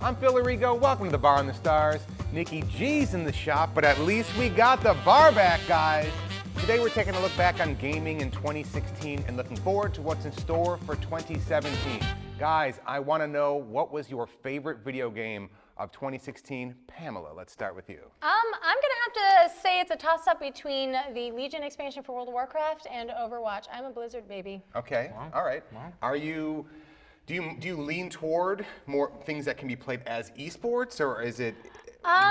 I'm Phil Arrigo. Welcome to the Bar on the Stars. Nikki G's in the shop, but at least we got the bar back, guys. Today we're taking a look back on gaming in 2016 and looking forward to what's in store for 2017. Guys, I want to know, what was your favorite video game of 2016? Pamela, let's start with you. I'm gonna have to say it's a toss-up between the Legion expansion for World of Warcraft and Overwatch. I'm a Blizzard baby. Okay, all right. Are you? Do you lean toward more things that can be played as esports, or is it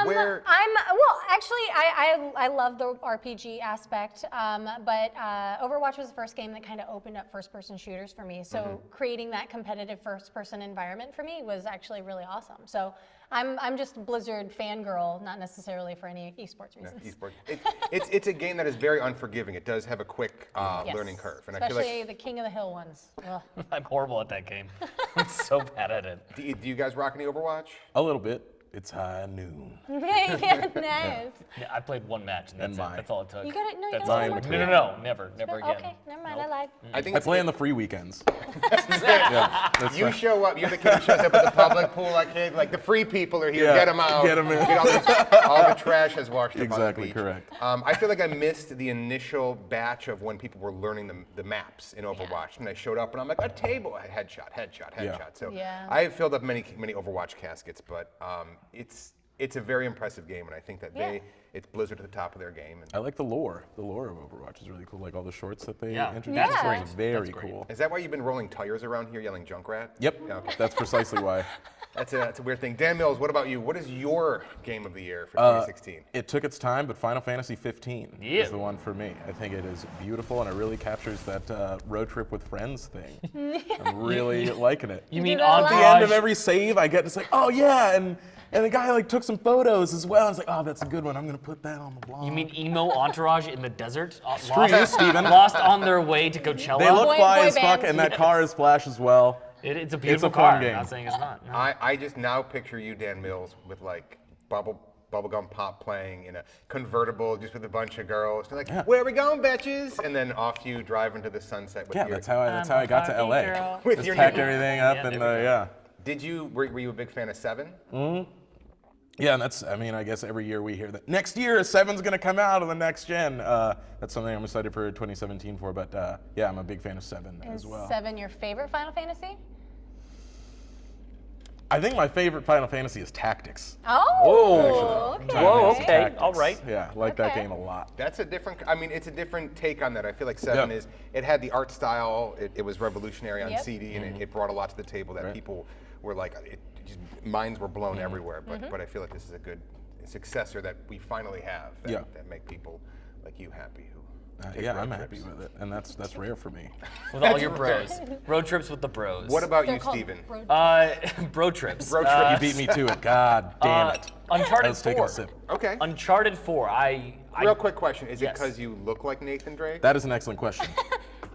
where? I love the RPG aspect, but Overwatch was the first game that kind of opened up first-person shooters for me. So creating that competitive first-person environment for me was actually really awesome. So I'm just a Blizzard fangirl, not necessarily for any esports reasons. Yeah, esports. It's a game that is very unforgiving. It does have a quick learning curve, and especially I feel like the King of the Hill ones. Ugh. I'm horrible at that game. I'm so bad at it. Do you guys rock any Overwatch? A little bit. It's high noon. Yeah, nice. Yeah, I I played 1 match, and that's all it took. You got it? No, you That's got all. it. No, never again. Okay, never mind. I lied. I think I play on the free weekends. You show up. You're the kid who shows up at the public pool, like the free people are here. Yeah, Get them out. get 'em in. All the trash has washed up on the Exactly, beach. correct. I feel like I missed the initial batch of when people were learning the maps in Overwatch, and I showed up and I'm like, a table, headshot. So I have filled up many Overwatch caskets, but it's a very impressive game, and I think that it's Blizzard at the top of their game. And I like the lore. The lore of Overwatch is really cool. Like all the shorts that they introduced. that's great. It's very That's great. cool. is that why you've been rolling tires around here yelling Junkrat? Yep, Yeah, okay. that's precisely why. That's a weird thing. Dan Mills, what about you? What is your game of the year for 2016? It took its time, but Final Fantasy 15 Yeah. is the one for me. I think it is beautiful, and it really captures that road trip with friends thing. I'm really liking it. You mean that a At the lot. end of every save, I get it's like, oh yeah, and the guy like took some photos as well. I was like, oh, that's a good one. I'm gonna put that on the blog. You mean emo entourage in the desert? True, Steven. Lost on their way to Coachella? They look Boy- fly boy as fuck, band. and that car is flash as well. It's a beautiful It's a fun car. game. I'm not saying it's not. No. I just now picture you, Dan Mills, with like bubblegum pop playing in a convertible, just with a bunch of girls. They're like, where are we going, bitches? And then off you drive into the sunset with Yeah, your. that's how I got to Barbie LA. girl. With Just your packed new- everything up, Yeah, and there we go. Were you a big fan of 7? Yeah, and I guess every year we hear that next year 7's gonna come out on the next gen. That's something I'm excited for 2017 for, but yeah, I'm a big fan of 7 Is as well. 7 your favorite Final Fantasy? I think my favorite Final Fantasy is Tactics. Oh, okay. Whoa, okay. Tactics. all right. Yeah, I like that Okay. game a lot. That's a different. I mean, it's a different take on that. I feel like 7 Yeah. it had the art style. It was revolutionary on Yep. CD, and it brought a lot to the table that people were like, minds were blown everywhere. But I feel like this is a good successor that we finally have that make people like you happy. Take Yeah, road I'm trips. happy with it, and that's rare for me. With all your bros. Road trips with the bros. What about They're you, called Steven? road- bro trips. Road trip. You beat me to it. God damn it. Uncharted I was taking 4. a sip. Okay. Uncharted 4. Real quick question: is it Yes. because you look like Nathan Drake? That is an excellent question.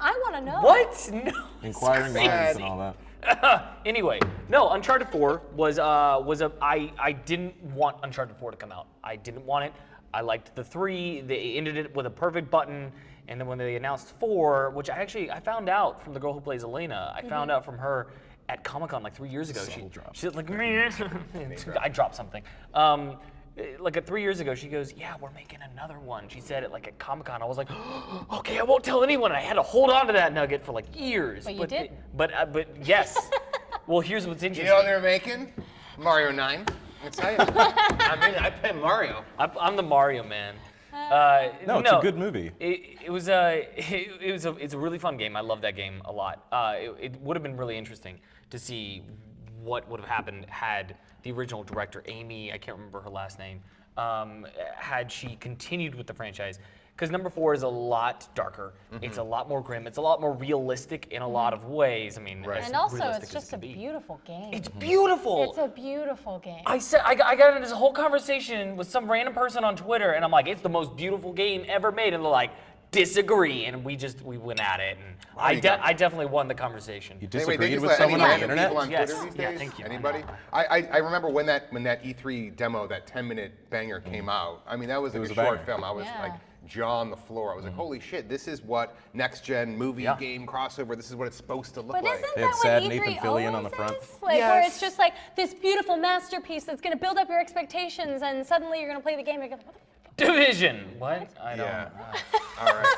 I want to know. What? No. Inquiring crazy. minds and all that. Anyway, no, Uncharted 4 I didn't want Uncharted 4 to come out. I didn't want it. I liked the 3. They ended it with a perfect button. And then when they announced 4, which I found out from the girl who plays Elena, I found out from her at Comic-Con like 3 years ago. She's like, I dropped something. Like 3 years ago, she goes, yeah, we're making another one. She said it like at Comic-Con. I was like, okay, I won't tell anyone. I had to hold on to that nugget for like years. But you did. But yes. Well, here's what's You interesting. know what they're making? Mario 9. That's how I play Mario. I'm the Mario man. No, it's a good movie. It's a really fun game. I love that game a lot. It would have been really interesting to see what would have happened had the original director, Amy, I can't remember her last name, had she continued with the franchise. Because number 4 is a lot darker. It's a lot more grim. It's a lot more realistic in a lot of ways. I mean, as And also, realistic it's as it just a can be. beautiful game. It's beautiful. It's a beautiful game. I got into this whole conversation with some random person on Twitter, and I'm like, it's the most beautiful game ever made. And they're like, disagree, and we went at it, and I definitely won the conversation. You Anyway, they disagreed just with let any someone on the random internet? people on Yes. Twitter these Yeah, days? thank you. Anybody? I remember when that E3 demo, that 10-minute banger came out. I mean, that was like was a a short banger. film. I was Yeah. like jaw on the floor. I was like, holy shit, this is what next-gen movie game crossover, this is what it's supposed to look But like. isn't They had that sad what Nathan E3 Fillion always on the front. is? Like where Yes. it's just like this beautiful masterpiece that's going to build up your expectations, and suddenly you're going to play the game. And you're going, what the Division. What? I don't. Yeah. All right.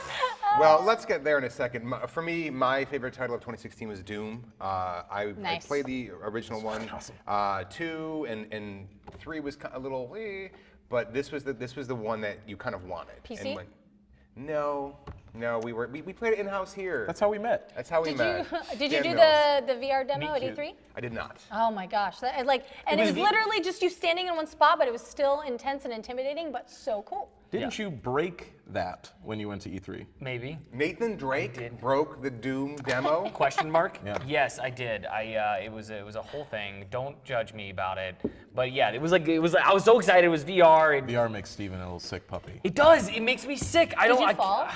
Well, let's get there in a second. For me, my favorite title of 2016 was Doom. I Nice. played the original one. 2 and 3 was a little, but this was the one that you kind of wanted. PC? And no, we played it in house here. That's how we met. That's how we Did met. you did you Dan do Mills. the VR demo at cute. E3? I did not. Oh my gosh! And it was was the- literally just you standing in one spot, but it was still intense and intimidating, but so cool. Didn't you break that when you went to E3? Maybe. Nathan Drake did. broke the Doom demo. Question mark? Yeah. Yes, I did. It was a whole thing. Don't judge me about it. But yeah, it was like I was so excited. It was VR. VR makes Steven a little sick puppy. It does. It makes me sick. I Did don't. you I, fall?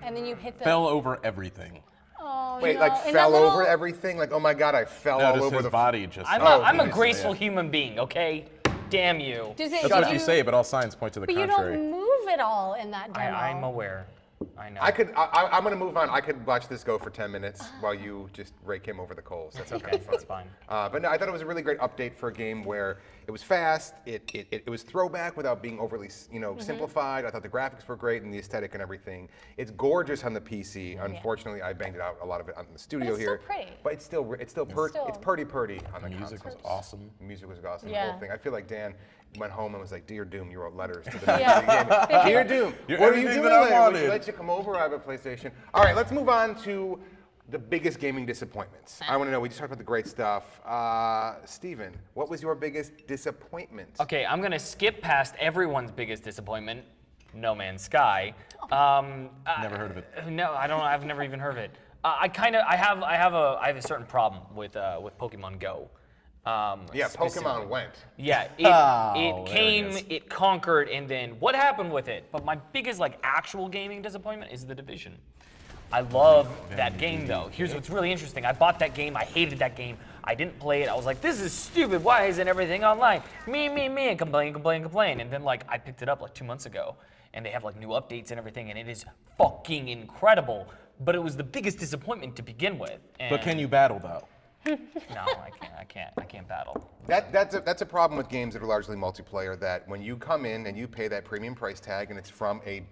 And then you hit the. Fell over everything. Oh, Wait, no. like In fell that little- over everything? Like, oh my god, I fell No, all just over his the body just. I'm a yes, graceful yeah. human being. Okay. Damn you. Does it, That's did what you say, but all signs point to the But you contrary. don't move at all in that demo. I'm aware. I know. I'm gonna move on. I could watch this go for 10 minutes while you just rake him over the coals. That's okay. kind of fun. That's fine. But no, I thought it was a really great update for a game where it was fast. It was throwback without being overly, simplified. I thought the graphics were great and the aesthetic and everything. It's gorgeous on the PC. Unfortunately, I banged it out a lot of it on the studio it's still here. pretty. But it's still it's purdy on the music was consoles. awesome. The music was awesome. The Yeah. whole thing. I feel like Dan went home and was like, "Dear Doom," you wrote letters to the Yeah. Dear Doom, You're what are you everything doing that I later? Would you wanted. like to come over? I have a PlayStation. All right, let's move on to the biggest gaming disappointments. I want to know. We just talked about the great stuff. Steven, what was your biggest disappointment? Okay, I'm gonna skip past everyone's biggest disappointment, No Man's Sky. Never heard of it. No, I don't. I've never even heard of it. I have a certain problem with Pokemon Go. Yeah, specifically. Pokemon went. Yeah, Oh, it there came, it is. it conquered, and then what happened with it? But my biggest actual gaming disappointment is The Division. I love that game though. Here's what's really interesting. I bought that game. I hated that game. I didn't play it. I was like, this is stupid. Why isn't everything online? Me, and complain. And then I picked it up 2 months ago, and they have new updates and everything, and it is fucking incredible. But it was the biggest disappointment to begin with. But can And- you battle though? No, I can't battle. That's a problem with games that are largely multiplayer. That when you come in and you pay that premium price tag, and it's from a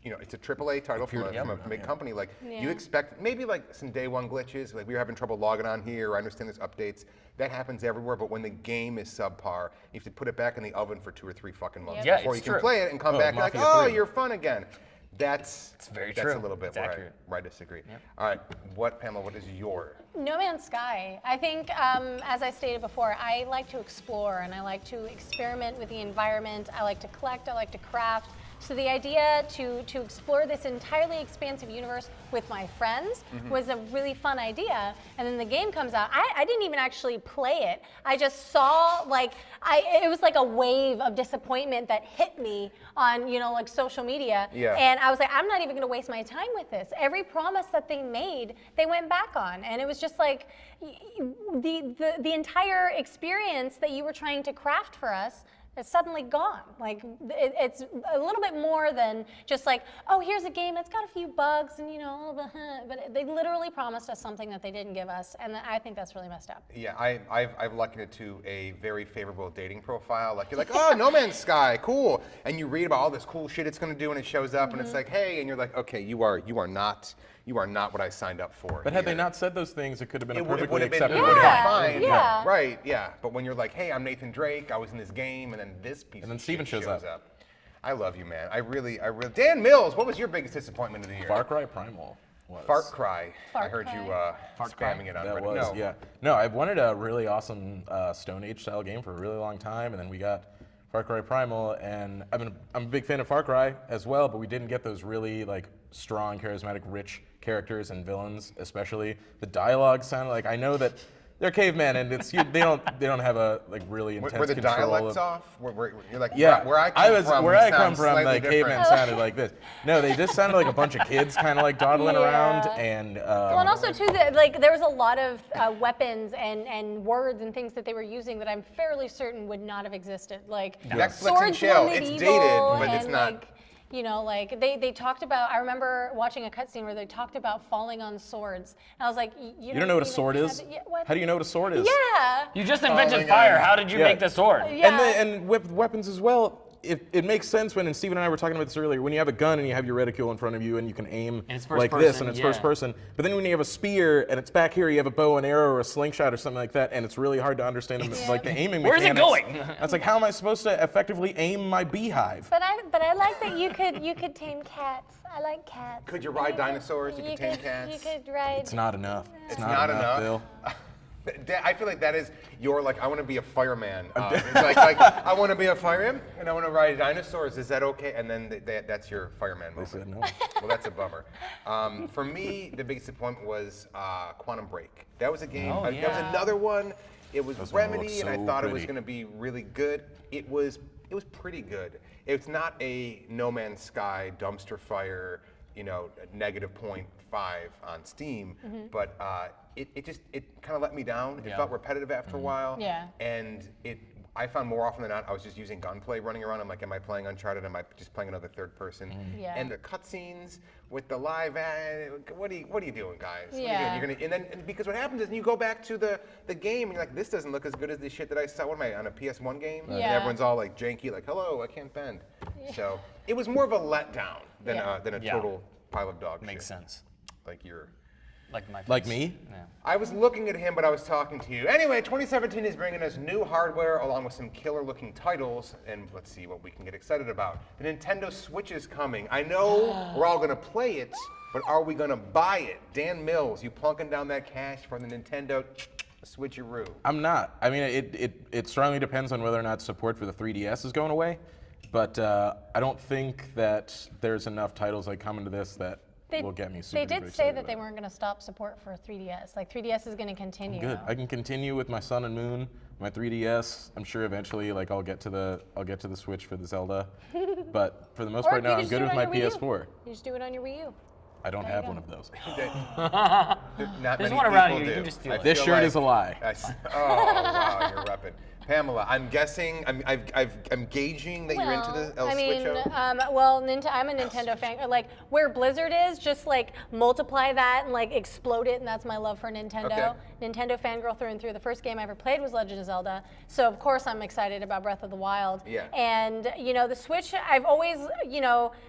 it's a AAA title from a big company. You expect maybe some day one glitches. We were having trouble logging on here. I understand there's updates. That happens everywhere. But when the game is subpar, you have to put it back in the oven for 2 or 3 fucking months Yeah, before you it's can true. play it and come Oh, back and Mafia oh, 3. you're fun again. That's very That's true. a little bit It's where accurate. I disagree. All right, Pamela? What is your? No Man's Sky. I think, as I stated before, I like to explore and I like to experiment with the environment. I like to collect. I like to craft. So the idea to explore this entirely expansive universe with my friends was a really fun idea. And then the game comes out. I didn't even actually play it. I just saw it was like a wave of disappointment that hit me on social media. Yeah. And I was like, I'm not even going to waste my time with this. Every promise that they made, they went back on, and it was just the entire experience that you were trying to craft for us. It's suddenly gone. It's a little bit more than just oh, here's a game that's got a few bugs and a little bit, but they literally promised us something that they didn't give us, and I think that's really messed up. Yeah, I've likened it to a very favorable dating profile. You're like, oh, No Man's Sky, cool, and you read about all this cool shit it's gonna do, and it shows up, and it's like, hey, and you're like, okay, you are not what I signed up for. But had they here. not said those things, it could have been a It would perfectly have been acceptable Yeah, fine. yeah. Right, yeah. But when you're like, hey, I'm Nathan Drake, I was in this game, and then this piece And then of Steven shit shows up. I love you, man. I really. Dan Mills, what was your biggest disappointment of the year? Far Cry Primal was. Fart Cry. I Fart heard Cry. you spamming it on That Reddit. was, No. yeah. No, I've wanted a really awesome Stone Age style game for a really long time, and then we got Far Cry Primal, and I'm a big fan of Far Cry as well, but we didn't get those really strong, charismatic, rich characters and villains, especially. The dialogue sounded I know that they're cavemen, and they don't have a like really intense Were the control dialects of, off? You're like, Yeah, where I come from, the cavemen sounded like this. No, they just sounded like a bunch of kids kind of like dawdling around, and Well, and also too, like there was a lot of weapons and words and things that they were using that I'm fairly certain would not have existed. Like Netflix swords and chill. were It's medieval, dated, but it's and, not. like, you know, like they talked about. I remember watching a cutscene where they talked about falling on swords, and I was like, you don't know what a even sword have is? it- yeah, what? How do you know what a sword is? Yeah. You just invented Falling fire. on- How did you Yeah. make the sword? Yeah. And with weapons as well, it makes sense when, and Steven and I were talking about this earlier, when you have a gun and you have your reticule in front of you and you can aim And it's first like this person, and it's yeah. first person. But then when you have a spear and it's back here, you have a bow and arrow or a slingshot or something like that, and it's really hard to understand like the aiming Where's it mechanics. going? It's like, how am I supposed to effectively aim my beehive? But I like that you could tame cats. I like cats. Could you ride dinosaurs? You could tame cats? You could ride. It's not enough. It's not enough. Bill. I feel like that is your like. I want to be a fireman. It's like I want to be a fireman and I want to ride dinosaurs. Is that okay? And then that's your fireman They said moment. no. Well, that's a bummer. For me, the biggest disappointment was Quantum Break. That was a game. Oh, That was yeah. another one. It was This one Remedy, looks and I so thought it was pretty. going to be really good. It was pretty good. It's not a No Man's Sky dumpster fire, -0.5 on Steam, but it kind of let me down. It Yeah. felt repetitive after a while. Yeah. And I found more often than not, I was just using gunplay running around. I'm like, am I playing Uncharted? Am I just playing another third person? Yeah. And the cutscenes with the live what are you doing, guys? What are you Yeah. doing? And because what happens is you go back to the game and you're like, this doesn't look as good as the shit that I saw. What am I on a PS1 game? And Yeah. everyone's all like janky, like, hello, I can't bend. So it was more of a letdown than Yeah. a Yeah. total pile of dog Makes shit. sense. Like you're. Like my face. Like me? Yeah. I was looking at him, but I was talking to you. Anyway, 2017 is bringing us new hardware along with some killer-looking titles, and let's see what we can get excited about. The Nintendo Switch is coming. I know we're all gonna play it, but are we gonna buy it? Dan Mills, you plunking down that cash for the Nintendo Switcheroo? I'm not. I mean, it strongly depends on whether or not support for the 3DS is going away. But I don't think that there's enough titles like coming to this that will get me super They did duper say excited that about they it. weren't going to stop support for 3DS. Like 3DS is going to continue. Good. I can continue with my Sun and Moon, my 3DS. I'm sure eventually, like I'll get to the Switch for the Zelda. But for the most Or part you now, could I'm just good do it with on my your Wii U. PS4. You just do it on your Wii U. I don't There you have go. one of those. Not There's many one around people here, you do. can just steal I it. This feel shirt like- is a lie. Oh wow, you're repping. Pamela, I'm guessing, I'm gauging that you're into the El I mean, Switcho. I'm a Nintendo fan. Like where Blizzard is, just like multiply that and like explode it, and that's my love for Nintendo. Okay. Nintendo fangirl through and through. The first game I ever played was Legend of Zelda, so of course I'm excited about Breath of the Wild. Yeah. And the Switch, I've always,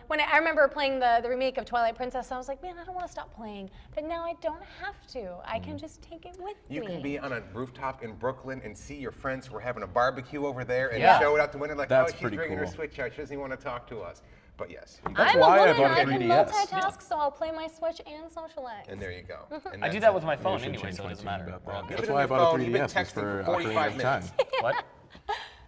when I remember playing the remake of Twilight Princess, I was like, man, I don't want to stop playing. But now I don't have to. I can just take it with me. You can be on a rooftop in Brooklyn and see your friends who are having a barbecue over there and Yeah. show it out the window like, That's oh, she's pretty bringing her cool. Switch out. She doesn't even want to talk to us. But yes, That's I'm why I a woman. bought a I can 3DS. multitask, so I'll play my Switch and socialize. and there you go. And I do that's that it. with my Maybe I phone should anyway, change so it my doesn't tune matter. about We're all that. good. That's Keep it why I on your bought a phone. You've been 3DS, was texting for for 45 operating time. minutes. What?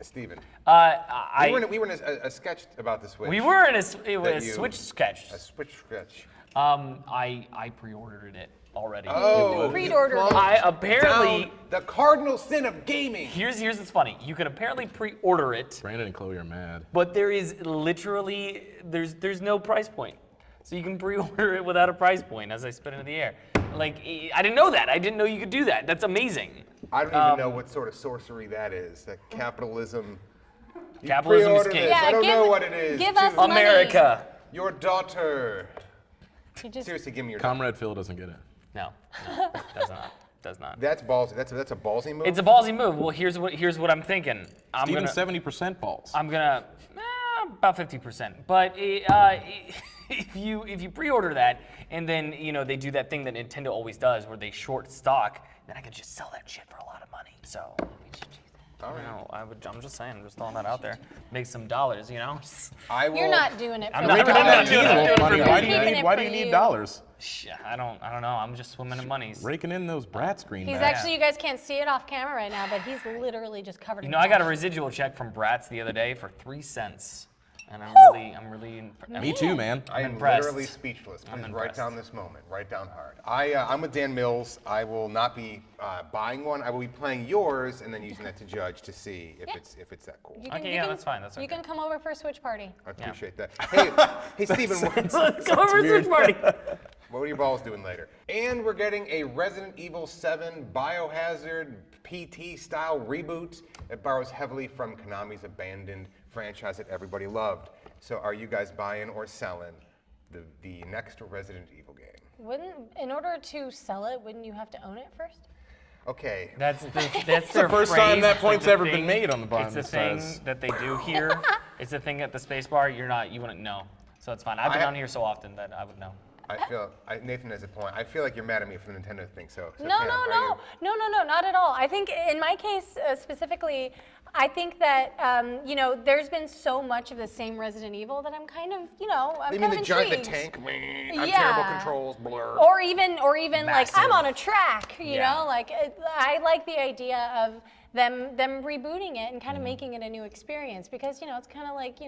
Steven. I we were in a sketch about the Switch. we were in a that you- Switch sketch. A Switch sketch. I pre-ordered it already. Oh, Pre-ordered you it. plumbed I apparently- down the cardinal sin of gaming. Here's what's funny. You can apparently pre-order it, Brandon and Chloe are mad. but there is literally there's no price point. So you can pre-order it without a price point as I spin it in the air. Like I didn't know that. I didn't know you could do that. That's amazing. I don't even know what sort of sorcery that is. That capitalism. You Capitalism is pre-order king. this. Yeah, I don't give- know what it is. give To us money. America. Your daughter. You just- Seriously, give me your. Comrade Phil doesn't get it. No, does not. That's ballsy. That's a ballsy move. It's a ballsy move. Well, here's what I'm thinking. I'm Even gonna 70% balls. I'm gonna about 50%. But if you pre-order that and then they do that thing that Nintendo always does where they short stock, then I could just sell that shit for a lot of money. So. All right. I'm just saying. I'm just throwing that out there. Make some dollars, I will. You're not doing it for I'm the not Raking doing in that. that I'm Teen Wolf money. You're Why do you keeping need? it Why for do you need you. dollars? I don't know. I'm just swimming in monies. Raking in those Bratz greenbacks. He's actually, you guys can't see it off camera right now, but he's literally just covered in I got a cash. residual check from Bratz the other day for 3 cents. and I'm really Me too, man. I am impressed. literally speechless. Please write impressed. down this moment. Write down hard. I'm with Dan Mills. I will not be buying one. I will be playing yours and then using that to judge to see if it's that cool. You can- Okay, you yeah, can- that's fine. That's You okay. can come over for a Switch party. I appreciate that. Hey, Steven, Let's go over to Switch party. what are your balls doing later? And we're getting a Resident Evil 7 Biohazard PT style reboot that borrows heavily from Konami's abandoned franchise that everybody loved. So are you guys buying or selling the next Resident Evil game? In order to sell it, wouldn't you have to own it first? Okay. That's the first time that point's ever been made on the Behind It's the a thing Stars. that they do here. It's a thing at the Spacebar. You wouldn't know. So it's fine. I've been on here so often that I would know. Nathan has a point. I feel like you're mad at me for the Nintendo thing. So No, Pam, are you- no, not at all. I think in my case specifically, I think that there's been so much of the same Resident Evil that I'm kind of, I'm You kind mean of the giant, the intrigued. tank? I'm Yeah. terrible controls, blur. Or even like I'm Massive. on a track, you Yeah. know, like I like the idea of them rebooting it and kind of making it a new experience because it's kind of like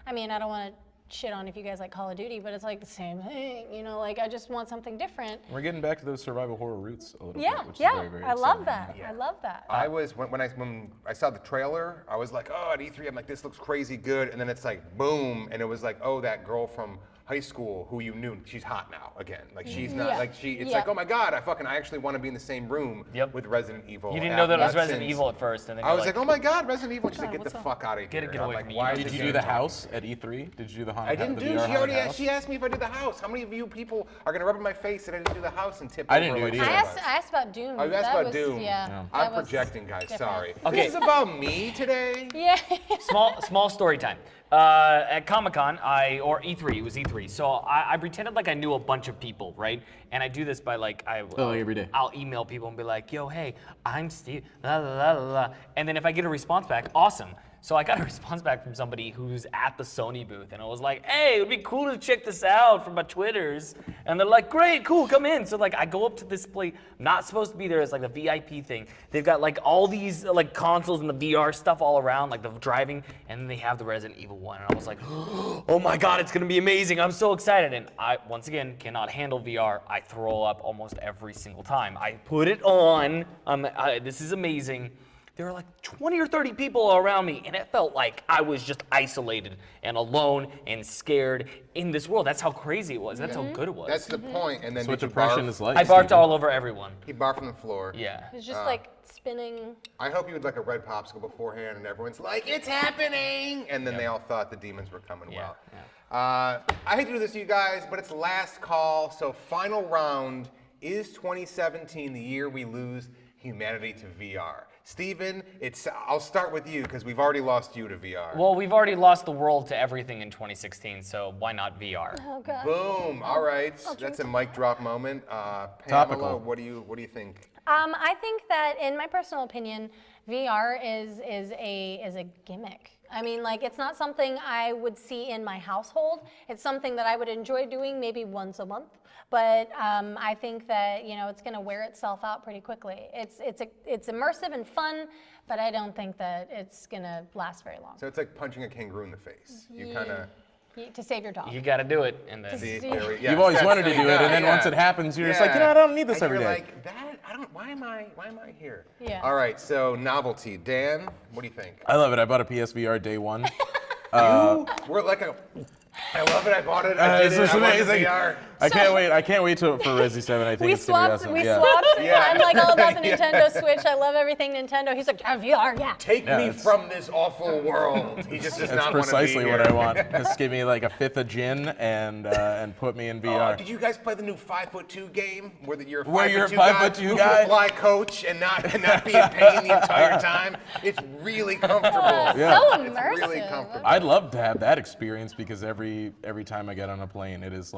I mean I don't want to shit on if you guys like Call of Duty, but it's like the same thing, like I just want something different. We're getting back to those survival horror roots a little Yeah, bit, which yeah, is very, very I love exciting. that. I love that. I was when I saw the trailer, I was like, oh, at E3, I'm like, this looks crazy good, and then it's like, boom, and it was like, oh, that girl from high school who you knew, she's hot now again. Like she's not Yeah. like she. It's Yeah. like, oh my god, I actually want to be in the same room Yep. with Resident Evil. You didn't know that it was Not Resident since- Evil at first, and then I you're was like, oh my god, Resident Evil. She's like, God, get the what's up? fuck out of here. Get I'm away like, from me. why Did is Did this you do game the house at E3? Did you do the haunted I didn't the do. VR She already. haunted house? She asked me if I did the house. How many of you people are gonna rub in my face that I didn't do the house and tip I over didn't do like it some either. I of asked, us? I asked about Doom. Oh, you asked That about was- Doom. Yeah. I'm that was projecting, guys. different. Sorry. Okay. This is about me today. Yeah. small story time. At Comic-Con, or E3, it was E3. So I pretended like I knew a bunch of people, right? And I do this by like every day. I'll email people and be like, yo, hey, I'm Steve, la la la la la. And then if I get a response back, awesome. So I got a response back from somebody who's at the Sony booth, and it was like, hey, it would be cool to check this out from my Twitters. And they're like, great, cool, come in. So like I go up to this place, not supposed to be there, it's like the VIP thing. They've got like all these like consoles and the VR stuff all around, like the driving, and then they have the Resident Evil 1. And I was like, oh my God, it's gonna be amazing. I'm so excited. And I, once again, cannot handle VR. I throw up almost every single time. I put it on, this is amazing. There were like 20 or 30 people around me, and it felt like I was just isolated and alone and scared in this world. That's how crazy it was. That's how good it was. That's the point. And then That's what did you depression barf? is like. I barked Steven. all over everyone. He barfed on the floor. Yeah. It was just like spinning. I hope you had like a red popsicle beforehand, and everyone's like, "It's happening!" And then they all thought the demons were coming. Yeah, Well, I hate to do this to you guys, but it's last call. So final round: is 2017 the year we lose humanity to VR? Steven, I'll start with you because we've already lost you to VR. Well, we've already lost the world to everything in 2016, so why not VR? Oh God. Boom! All right, that's a mic drop moment. Pamela, Topical. what do you think? I think that, in my personal opinion, VR is a gimmick. I mean, like, it's not something I would see in my household. It's something that I would enjoy doing maybe once a month. But I think that it's going to wear itself out pretty quickly. It's immersive and fun, but I don't think that it's going to last very long. So it's like punching a kangaroo in the face. You kind of. To save your dog. You got to do it, and then See, You've always wanted to do it, and then once it happens, you're just like, I don't need this and every you're day. like, that, why am I here? Yeah. All right, so novelty. Dan, what do you think? I love it. I bought a PSVR day one. We're like I love it, I bought it, I did It's it, just I want the amazing. VR. I can't wait. I can't wait for Resi 7. I think We it's gonna be swapped. awesome. We yeah. swapped. Yeah. I'm like all about the Yeah. Nintendo Switch. I love everything Nintendo. He's like, VR, yeah. Take Yeah, me it's- from this awful world. He just does That's not want to be precisely here. what I want. Just give me like a fifth of gin and put me in VR. Did you guys play the new 5'2" game where you're a 5'2" Where you're a guy 5'2" who guy? can fly coach and not be in pain the entire time? It's really comfortable. Yeah. So It's immersive. really comfortable. I'd love to have that experience because every time I get on a plane, it's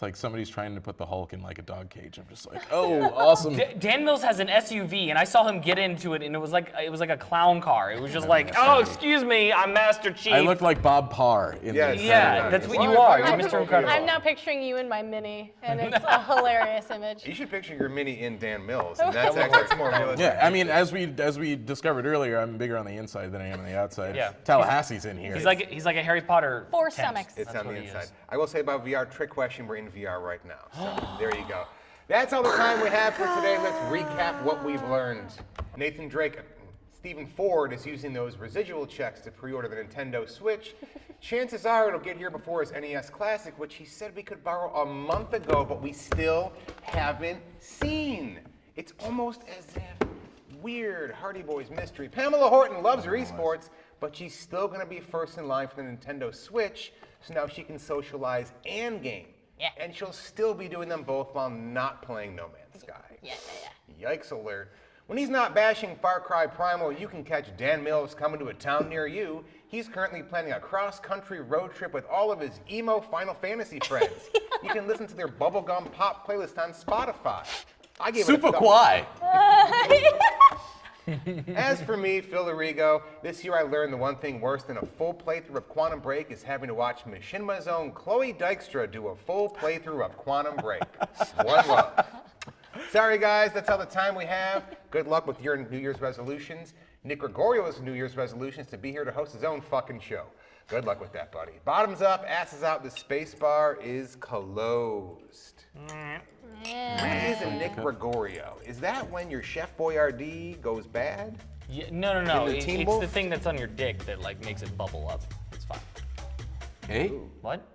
It's like somebody's trying to put the Hulk in like a dog cage. I'm just like, oh, awesome. Dan Mills has an SUV, and I saw him get into it, and it was like a clown car. It was just like, oh, excuse me, I'm Master Chief. I looked like Bob Parr in Yes. this. Yeah, that's what you are. You're Mr. Incredible. I'm now picturing you in my Mini, and it's a hilarious image. You should picture your Mini in Dan Mills, and that's more realistic. Yeah, I mean, as we discovered earlier, I'm bigger on the inside than I am on the outside. Yeah. Tallahassee's in here. He's like a Harry Potter. 4 tent. stomachs. It's That's on the what he inside. is. I will say about VR, trick question, we're in VR right now. So there you go. That's all the time we have for today. Let's recap what we've learned. Nathan Drake, Stephen Ford is using those residual checks to pre-order the Nintendo Switch. Chances are it'll get here before his NES Classic, which he said we could borrow a month ago, but we still haven't seen. It's almost as if weird Hardy Boys mystery. Pamela Horton loves her esports, but she's still going to be first in line for the Nintendo Switch, so now she can socialize and game. Yeah. And she'll still be doing them both while not playing No Man's Sky. Yeah. Yikes alert. When he's not bashing Far Cry Primal, you can catch Dan Mills coming to a town near you. He's currently planning a cross-country road trip with all of his emo Final Fantasy friends. You can listen to their bubblegum pop playlist on Spotify. I gave it a Super thumbs Kwai. As for me, Phil Arrigo, this year I learned the one thing worse than a full playthrough of Quantum Break is having to watch Machinima's own Chloe Dykstra do a full playthrough of Quantum Break. One love. Sorry guys, that's all the time we have. Good luck with your New Year's resolutions. Nick Gregorio's New Year's resolution is to be here to host his own fucking show. Good luck with that, buddy. Bottoms up, asses out, the Spacebar is closed. What is a Nick Gregorio? Is that when your Chef Boyardee goes bad? Yeah, no. In the Teen It's Wolf? the thing that's on your dick that like makes it bubble up. It's fine. Hey. What?